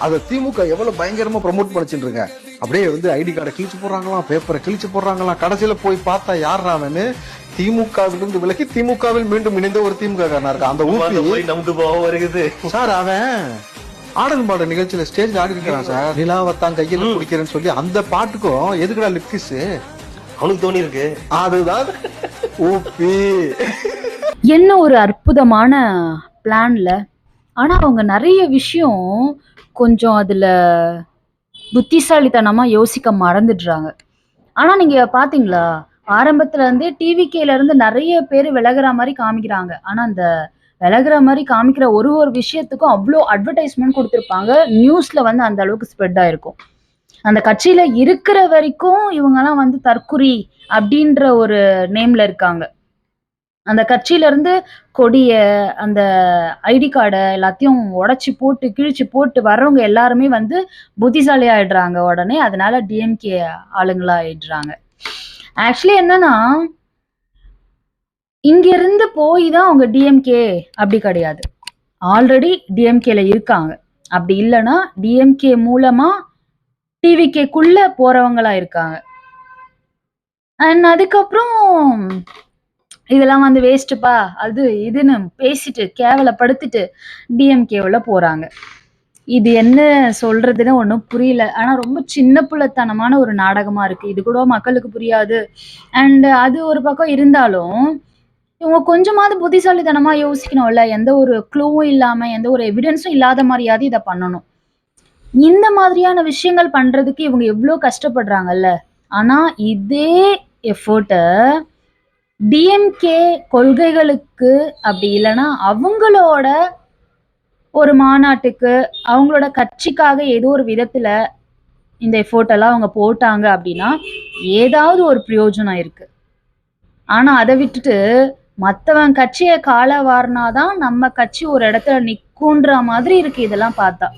அதை திமுக எவ்வளவு பயங்கரமா ப்ரமோட் பண்ணிச்சுட்டு இருங்க. அப்படியே வந்து ஐடி கார்டை கிழிச்சு போடுறாங்களாம், பேப்பரை கிழிச்சு போடுறாங்களாம். கடைசியில போய் பார்த்தா யார் அவனு திமுகவிலிருந்து விலகி திமுகவில் மீண்டும் இணைந்த ஒரு திமுக காரனா இருக்கா. அந்த ஊபி நம்பு போக வருகிறது சார். அவன் ஆடல் பாடல் நிகழ்ச்சியில ஸ்டேஜ்ல ஆடி இருக்கிறான் சார். நிலாவத்தான் கையில குடிக்கிறேன்னு சொல்லி அந்த பாட்டுக்கும் எதுக்குடா லிப்கிஸ் அவனுக்கு தோணி இருக்கு. அதுதான் ஊபி. என்ன ஒரு அற்புதமான பிளான்ல. ஆனா அவங்க நிறைய விஷயம் கொஞ்சம் அதுல புத்திசாலித்தனமா யோசிக்க மறந்துடுறாங்க. ஆனா நீங்க பாத்தீங்களா, ஆரம்பத்துல இருந்தே டிவிகேல இருந்து நிறைய பேர் விலகுற மாதிரி காமிக்கிறாங்க. ஆனா அந்த விலகுற மாதிரி காமிக்கிற ஒரு ஒரு விஷயத்துக்கும் அவ்வளோ அட்வர்டைஸ்மெண்ட் கொடுத்துருப்பாங்க. நியூஸ்ல வந்து அந்த அளவுக்கு ஸ்ப்ரெட் ஆயிருக்கும். அந்த கட்சியில இருக்கிற வரைக்கும் இவங்கெல்லாம் வந்து தற்குறி அப்படின்ற ஒரு நேம்ல இருக்காங்க. அந்த கட்சியில இருந்து கொடிய, அந்த ஐடி கார்டை எல்லாத்தையும் உடைச்சு போட்டு கிழிச்சு போட்டு வர்றவங்க எல்லாருமே வந்து புத்திசாலி ஆயிடுறாங்க உடனே. அதனால டிஎம்கே ஆளுங்களா ஆயிடுறாங்க. ஆக்சுவலி என்னன்னா, இங்க இருந்து போய் தான் அவங்க டிஎம்கே அப்படி கிடையாது. ஆல்ரெடி டிஎம்கேல இருக்காங்க. அப்படி இல்லைன்னா டிஎம்கே மூலமா டிவிகேக்குள்ள போறவங்களா இருக்காங்க. அண்ட் அதுக்கப்புறம் இதெல்லாம் வந்து வேஸ்ட்டுப்பா அது இதுன்னு பேசிட்டு கேவலப்படுத்திட்டு டிஎம்கேவுல போறாங்க. இது என்ன சொல்றதுன்னு ஒன்றும் புரியல. ஆனா ரொம்ப சின்ன பிள்ளைத்தனமான ஒரு நாடகமா இருக்கு. இது கூட மக்களுக்கு புரியாது. அண்ட் அது ஒரு பக்கம் இருந்தாலும் இவங்க கொஞ்சமாவது புத்திசாலித்தனமா யோசிக்கணும்ல. எந்த ஒரு க்ளூவும் இல்லாம, எந்த ஒரு எவிடன்ஸும் இல்லாத மாதிரியாவது இதை பண்ணணும். இந்த மாதிரியான விஷயங்கள் பண்றதுக்கு இவங்க எவ்வளோ கஷ்டப்படுறாங்கல்ல. ஆனா இதே எஃபோர்ட்டை டிஎம்கே கொள்கைகளுக்கு அப்படி இல்லைன்னா அவங்களோட ஒரு மாநாட்டுக்கு, அவங்களோட கட்சிக்காக ஏதோ ஒரு விதத்துல இந்த எஃபோர்ட் எல்லாம் அவங்க போட்டாங்க அப்படின்னா ஏதாவது ஒரு பிரயோஜனம் இருக்கு. ஆனா அதை விட்டுட்டு மற்றவன் கட்சியை காலை வாரினாதான் நம்ம கட்சி ஒரு இடத்துல நிக்குன்ற மாதிரி இருக்கு இதெல்லாம் பார்த்தா.